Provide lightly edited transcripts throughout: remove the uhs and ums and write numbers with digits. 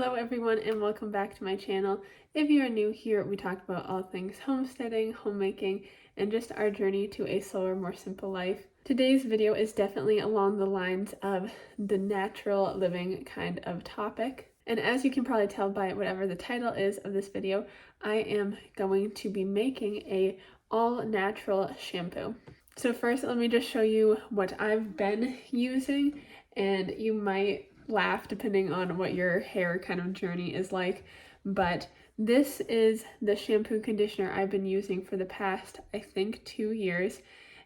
Hello everyone and welcome back to my channel. If you are new here, we talk about all things homesteading, homemaking, and just our journey to a slower, more simple life. Today's video is definitely along the lines of the natural living kind of topic. And as you can probably tell by whatever the title is of this video, I am going to be making a all-natural shampoo. So first, let me just show you what I've been using, and you might laugh depending on what your hair kind of journey is like, but this is the shampoo conditioner I've been using for the past, I think, 2 years.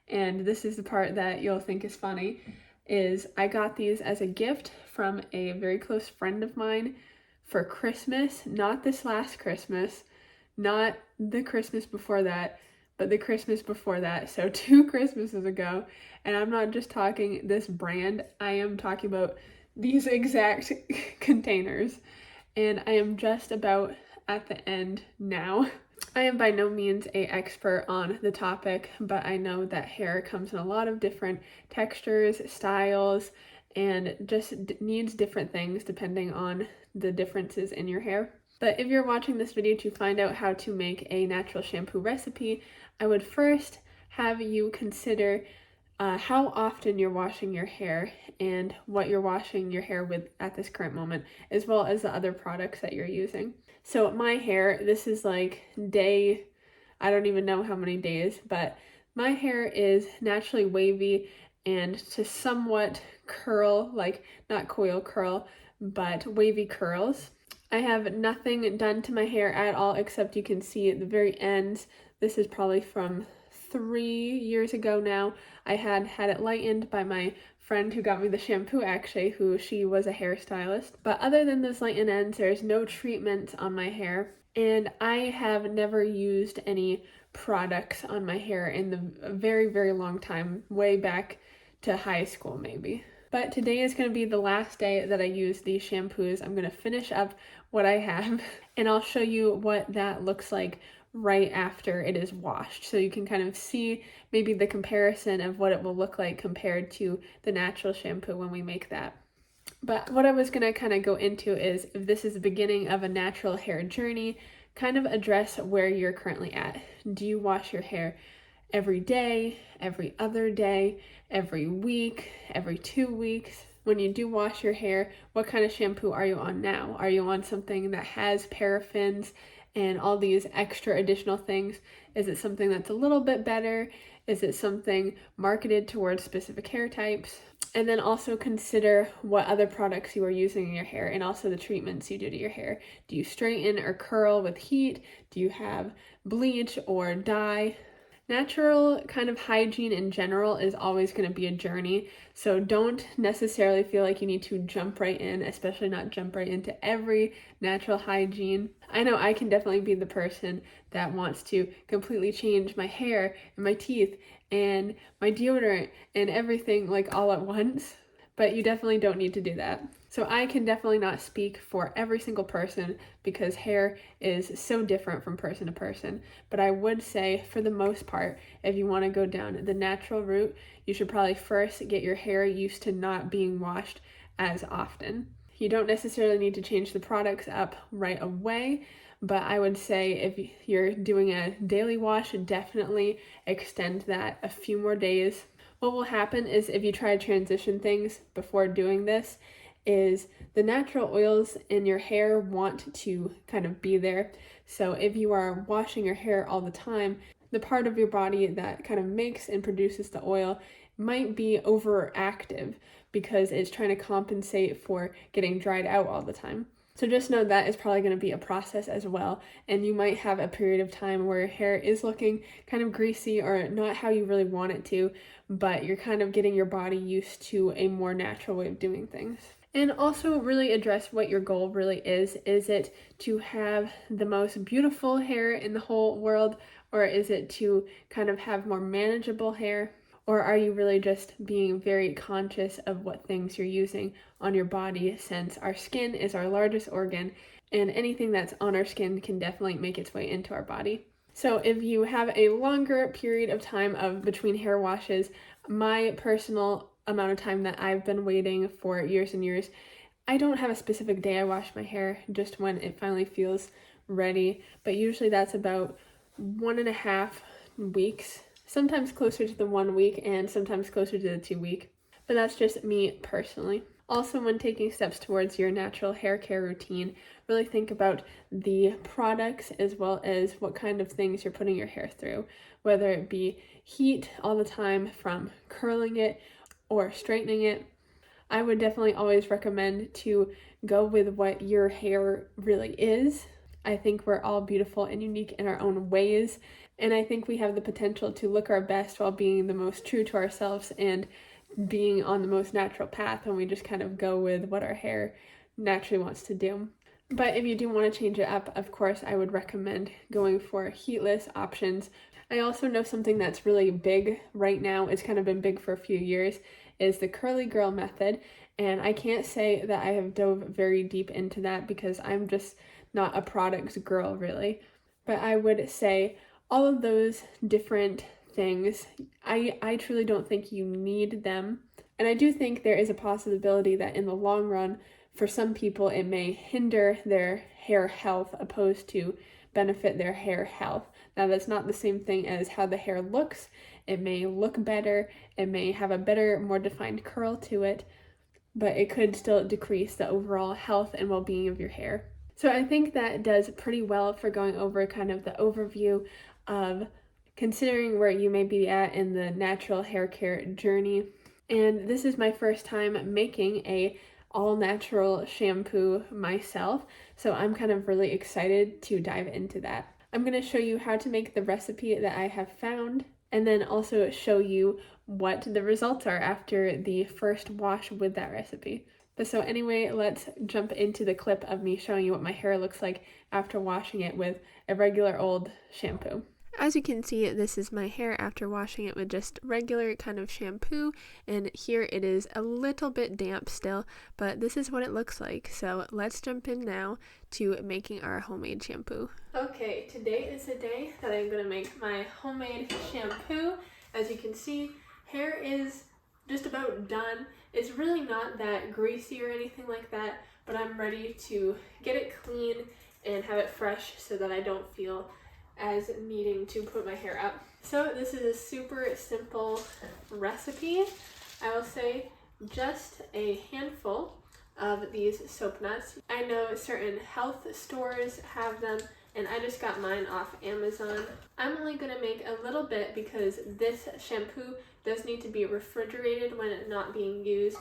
And this is the part that you'll think is funny, is I got these as a gift from a very close friend of mine for Christmas, not this last Christmas, not the Christmas before that, but the Christmas before that, so 2 Christmases ago. And I'm not just talking this brand, I am talking about these exact containers, and I am just about at the end now. I am by no means an expert on the topic, but I know that hair comes in a lot of different textures, styles, and just needs different things depending on the differences in your hair. But if you're watching this video to find out how to make a natural shampoo recipe, I would first have you consider how often you're washing your hair and what you're washing your hair with at this current moment, as well as the other products that you're using. So my hair, this is like day, I don't even know how many days, but my hair is naturally wavy and to somewhat curl, like not coil curl, but wavy curls. I have nothing done to my hair at all, except you can see at the very ends. This is probably from 3 years ago now. I had it lightened by my friend who got me the shampoo, actually, she was a hairstylist. But other than those lightened ends, there's no treatment on my hair. And I have never used any products on my hair in the very, very long time, way back to high school maybe. But today is going to be the last day that I use these shampoos. I'm going to finish up what I have, and I'll show you what that looks like right after it is washed, so you can kind of see maybe the comparison of what it will look like compared to the natural shampoo when we make that. But what I was going to kind of go into is, if this is the beginning of a natural hair journey, kind of address where you're currently at. Do you wash your hair every day, every other day, every week, every 2 weeks? When you do wash your hair, what kind of shampoo are you on now? Are you on something that has paraffins and all these extra additional things? Is it something that's a little bit better? Is it something marketed towards specific hair types? And then also consider what other products you are using in your hair, and also the treatments you do to your hair. Do you straighten or curl with heat? Do you have bleach or dye? Natural kind of hygiene in general is always going to be a journey, so don't necessarily feel like you need to jump right in, especially not jump right into every natural hygiene. I know I can definitely be the person that wants to completely change my hair and my teeth and my deodorant and everything like all at once, but you definitely don't need to do that. So I can definitely not speak for every single person because hair is so different from person to person. But I would say, for the most part, if you want to go down the natural route, you should probably first get your hair used to not being washed as often. You don't necessarily need to change the products up right away, but I would say if you're doing a daily wash, definitely extend that a few more days. What will happen is, if you try to transition things before doing this, is the natural oils in your hair want to kind of be there. So if you are washing your hair all the time, the part of your body that kind of makes and produces the oil might be overactive because it's trying to compensate for getting dried out all the time. So just know that is probably going to be a process as well, and you might have a period of time where your hair is looking kind of greasy or not how you really want it to, but you're kind of getting your body used to a more natural way of doing things. And also really address what your goal really is. Is it to have the most beautiful hair in the whole world, or is it to kind of have more manageable hair? Or are you really just being very conscious of what things you're using on your body, since our skin is our largest organ and anything that's on our skin can definitely make its way into our body. So if you have a longer period of time of between hair washes, my personal amount of time that I've been waiting for years and years, I don't have a specific day I wash my hair, just when it finally feels ready, but usually that's about 1.5 weeks, sometimes closer to the 1 week and sometimes closer to the 2 week. But that's just me personally. Also, when taking steps towards your natural hair care routine, really think about the products as well as what kind of things you're putting your hair through, whether it be heat all the time from curling it or straightening it. I would definitely always recommend to go with what your hair really is. I think we're all beautiful and unique in our own ways, and I think we have the potential to look our best while being the most true to ourselves and being on the most natural path when we just kind of go with what our hair naturally wants to do. But if you do want to change it up, of course, I would recommend going for heatless options. I also know something that's really big right now, it's kind of been big for a few years, is the curly girl method. And I can't say that I have dove very deep into that because I'm just not a products girl really. But I would say all of those different things, I truly don't think you need them. And I do think there is a possibility that in the long run, for some people, it may hinder their hair health opposed to benefit their hair health. Now, that's not the same thing as how the hair looks. It may look better, it may have a better, more defined curl to it, but it could still decrease the overall health and well-being of your hair. So I think that does pretty well for going over kind of the overview of considering where you may be at in the natural hair care journey. And this is my first time making a all-natural shampoo myself, so I'm kind of really excited to dive into that. I'm going to show you how to make the recipe that I have found, and then also show you what the results are after the first wash with that recipe. But so anyway, let's jump into the clip of me showing you what my hair looks like after washing it with a regular old shampoo. As you can see, this is my hair after washing it with just regular kind of shampoo, and here it is a little bit damp still, but this is what it looks like. So let's jump in now to making our homemade shampoo. Okay, today is the day that I'm going to make my homemade shampoo. As you can see, hair is just about done. It's really not that greasy or anything like that, but I'm ready to get it clean and have it fresh so that I don't feel as needing to put my hair up. So this is a super simple recipe. I will say just a handful of these soap nuts. I know certain health stores have them, and I just got mine off Amazon. I'm only going to make a little bit because this shampoo does need to be refrigerated when it's not being used,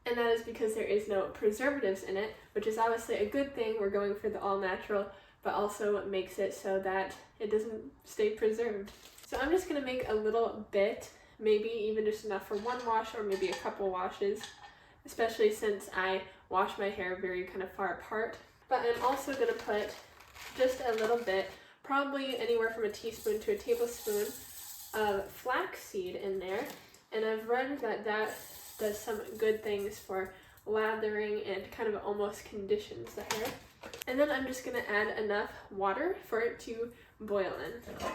and that is because there is no preservatives in it, which is obviously a good thing. We're going for the all natural, but also makes it so that it doesn't stay preserved. So I'm just going to make a little bit, maybe even just enough for one wash or maybe a couple washes, especially since I wash my hair very kind of far apart. But I'm also going to put just a little bit, probably anywhere from a teaspoon to a tablespoon of flaxseed in there. And I've read that that does some good things for lathering and kind of almost conditions the hair. And then I'm just going to add enough water for it to boil in.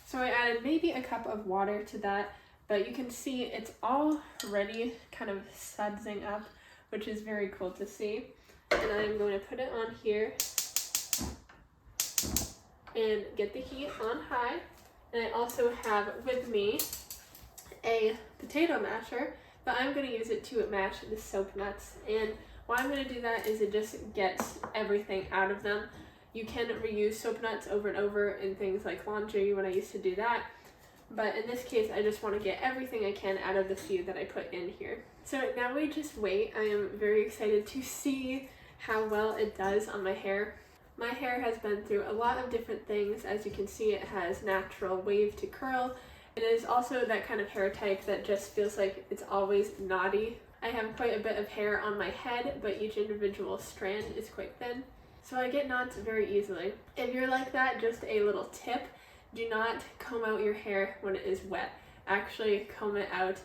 So I added maybe a cup of water to that, but you can see it's already kind of sudsing up, which is very cool to see. And I'm going to put it on here and get the heat on high. And I also have with me a potato masher, but I'm going to use it to mash the soap nuts. And why I'm going to do that is it just gets everything out of them. You can reuse soap nuts over and over in things like laundry when I used to do that. But in this case, I just want to get everything I can out of the few that I put in here. So now we just wait. I am very excited to see how well it does on my hair. My hair has been through a lot of different things. As you can see, it has natural wave to curl. It is also that kind of hair type that just feels like it's always knotty. I have quite a bit of hair on my head, but each individual strand is quite thin, so I get knots very easily. If you're like that, just a little tip: do not comb out your hair when it is wet. Actually comb it out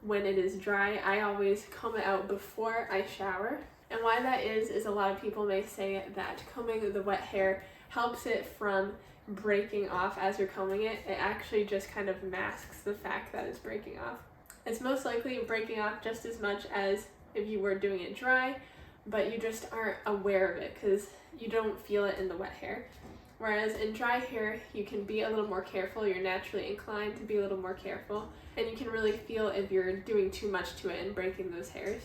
when it is dry. I always comb it out before I shower. And why that is a lot of people may say that combing the wet hair helps it from breaking off as you're combing it. It actually just kind of masks the fact that it's breaking off. It's most likely breaking off just as much as if you were doing it dry, but you just aren't aware of it because you don't feel it in the wet hair. Whereas in dry hair, you can be a little more careful, you're naturally inclined to be a little more careful, and you can really feel if you're doing too much to it and breaking those hairs.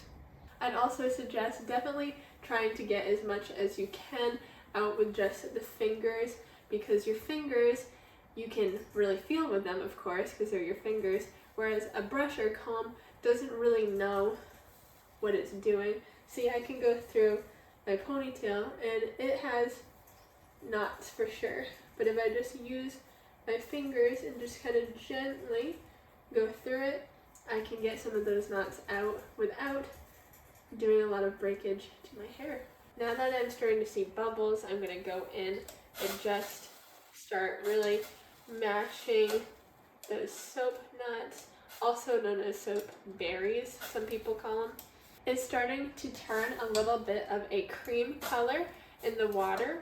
I'd also suggest definitely trying to get as much as you can out with just the fingers, because your fingers, you can really feel with them, of course, because they're your fingers, whereas a brush or comb doesn't really know what it's doing. See, I can go through my ponytail and it has knots for sure, but if I just use my fingers and just kind of gently go through it, I can get some of those knots out without doing a lot of breakage to my hair. Now that I'm starting to see bubbles, I'm going to go in and just start really mashing those soap nuts, also known as soap berries, some people call them. It's starting to turn a little bit of a cream color in the water,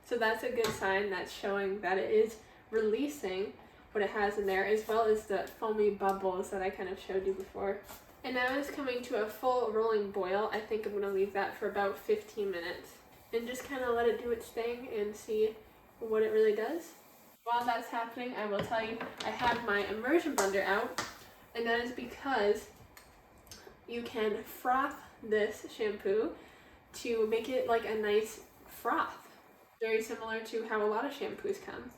so that's a good sign. That's showing that it is releasing what it has in there, as well as the foamy bubbles that I kind of showed you before. And now it's coming to a full rolling boil. I think I'm going to leave that for about 15 minutes and just kind of let it do its thing and see what it really does. While that's happening, I will tell you I have my immersion blender out, and that is because you can froth this shampoo to make it like a nice froth, very similar to how a lot of shampoos come.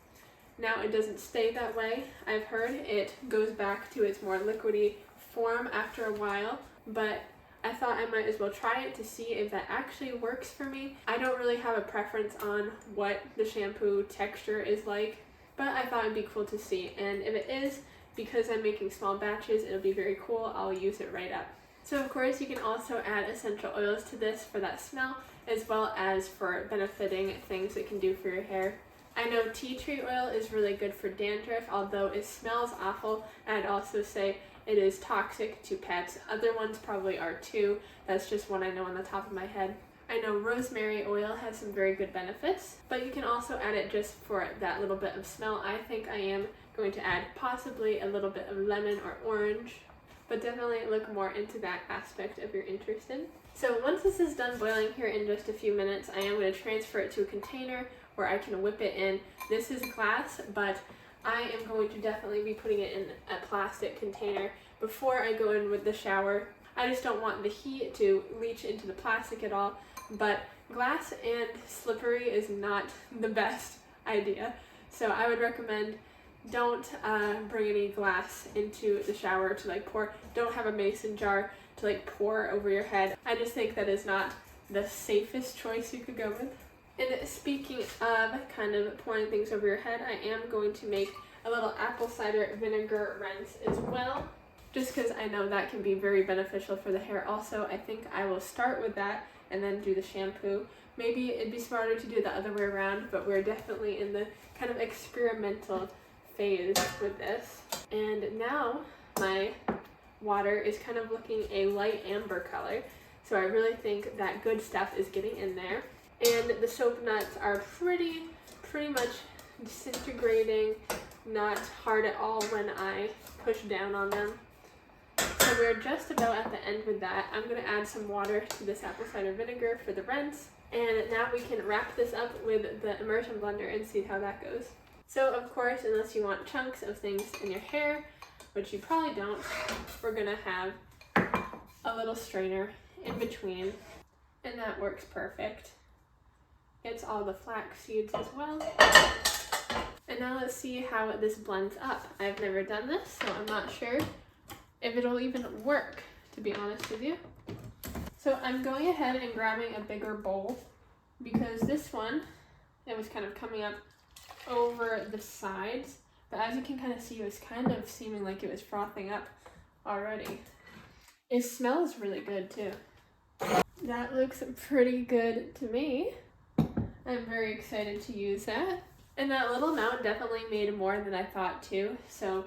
Now it doesn't stay that way. I've heard it goes back to its more liquidy form after a while, but I thought I might as well try it to see if that actually works for me. I don't really have a preference on what the shampoo texture is like, but I thought it'd be cool to see, and if it is, because I'm making small batches, it'll be very cool. I'll use it right up. So of course you can also add essential oils to this for that smell, as well as for benefiting things it can do for your hair. I know tea tree oil is really good for dandruff, although it smells awful. I'd also say it is toxic to pets. Other ones probably are too. That's just one I know on the top of my head. I know rosemary oil has some very good benefits, but you can also add it just for that little bit of smell. I think I am going to add possibly a little bit of lemon or orange, but definitely look more into that aspect if you're interested. So once this is done boiling here in just a few minutes, I am going to transfer it to a container where I can whip it in. This is glass, but I am going to definitely be putting it in a plastic container before I go in with the shower. I just don't want the heat to leach into the plastic at all, but glass and slippery is not the best idea. So I would recommend don't bring any glass into the shower to like pour. Don't have a mason jar to like pour over your head. I just think that is not the safest choice you could go with. And speaking of kind of pouring things over your head, I am going to make a little apple cider vinegar rinse as well, just because I know that can be very beneficial for the hair also. I think I will start with that and then do the shampoo. Maybe it'd be smarter to do the other way around, but we're definitely in the kind of experimental phase with this. And now my water is kind of looking a light amber color, so I really think that good stuff is getting in there. And the soap nuts are pretty much disintegrating, not hard at all when I push down on them. So we're just about at the end with that. I'm going to add some water to this apple cider vinegar for the rinse, and now we can wrap this up with the immersion blender and see how that goes. So of course, unless you want chunks of things in your hair, which you probably don't, we're going to have a little strainer in between, and that works perfect. Gets all the flax seeds as well. And now let's see how this blends up. I've never done this, so I'm not sure if it'll even work, to be honest with you. So I'm going ahead and grabbing a bigger bowl, because this one, it was kind of coming up over the sides, but as you can kind of see, it was kind of seeming like it was frothing up already. It smells really good too. That looks pretty good to me. I'm very excited to use that. And that little amount definitely made more than I thought too. So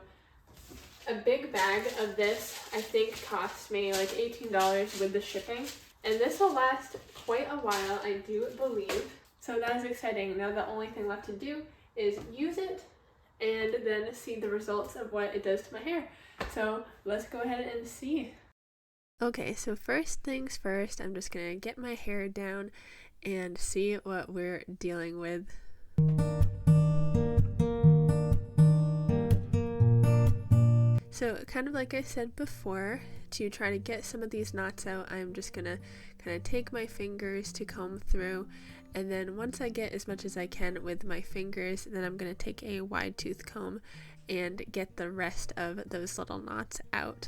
a big bag of this, I think, cost me like $18 with the shipping. And this will last quite a while, I do believe. So that is exciting. Now the only thing left to do is use it and then see the results of what it does to my hair. So let's go ahead and see. Okay, so first things first, I'm just gonna get my hair down and see what we're dealing with. So kind of like I said before, to try to get some of these knots out, I'm just gonna kind of take my fingers to comb through, and then once I get as much as I can with my fingers, then I'm gonna take a wide tooth comb and get the rest of those little knots out.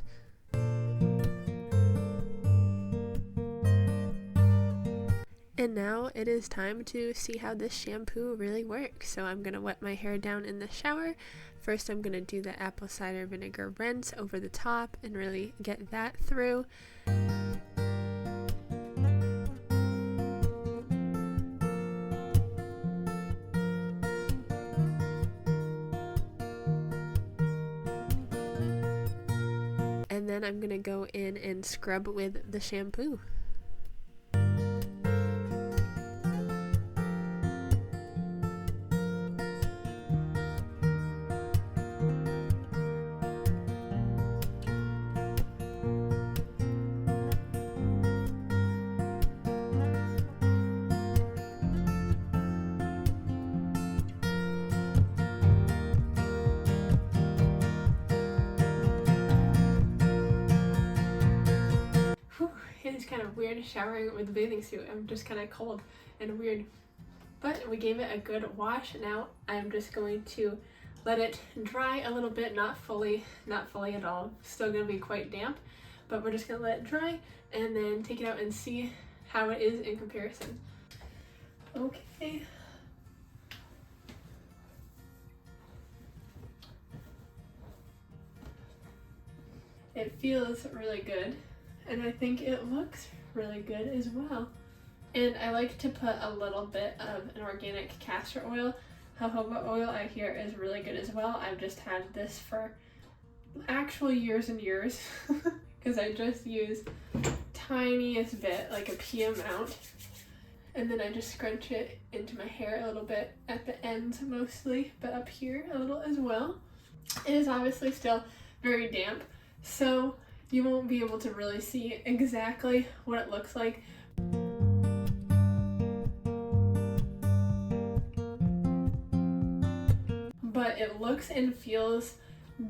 And now it is time to see how this shampoo really works. So I'm going to wet my hair down in the shower. First I'm going to do the apple cider vinegar rinse over the top and really get that through. And then I'm going to go in and scrub with the shampoo. It's kind of weird showering with a bathing suit. I'm just kind of cold and weird. But we gave it a good wash. Now I'm just going to let it dry a little bit, not fully at all. Still gonna be quite damp, but we're just gonna let it dry and then take it out and see how it is in comparison. Okay. It feels really good, and I think it looks really good as well. And I like to put a little bit of an organic castor oil. Jojoba oil I hear is really good as well. I've just had this for actual years and years because I just use tiniest bit, like a pea amount, and then I just scrunch it into my hair a little bit at the ends mostly, but up here a little as well. It is obviously still very damp, so you won't be able to really see exactly what it looks like. But it looks and feels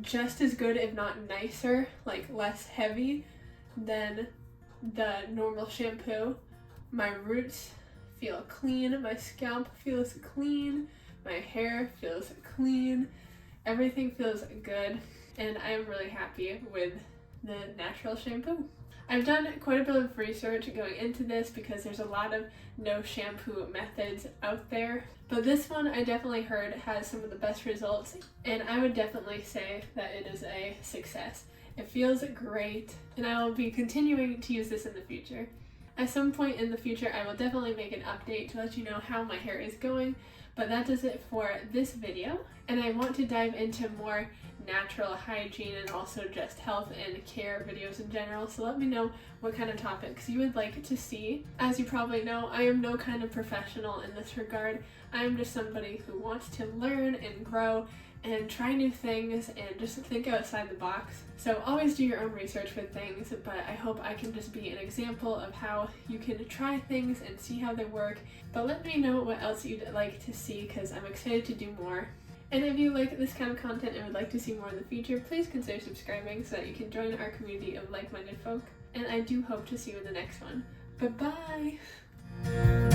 just as good, if not nicer, like less heavy than the normal shampoo. My roots feel clean, my scalp feels clean, my hair feels clean, everything feels good, and I am really happy with the natural shampoo. I've done quite a bit of research going into this because there's a lot of no shampoo methods out there, but this one I definitely heard has some of the best results, and I would definitely say that it is a success. It feels great, and I will be continuing to use this in the future. At some point in the future, I will definitely make an update to let you know how my hair is going, but that does it for this video, and I want to dive into more natural hygiene and also just health and care videos in general, so let me know what kind of topics you would like to see. As you probably know, I am no kind of professional in this regard. I am just somebody who wants to learn and grow and try new things and just think outside the box. So always do your own research with things, but I hope I can just be an example of how you can try things and see how they work. But let me know what else you'd like to see because I'm excited to do more. And if you like this kind of content and would like to see more in the future, please consider subscribing so that you can join our community of like-minded folk. And I do hope to see you in the next one. Bye-bye!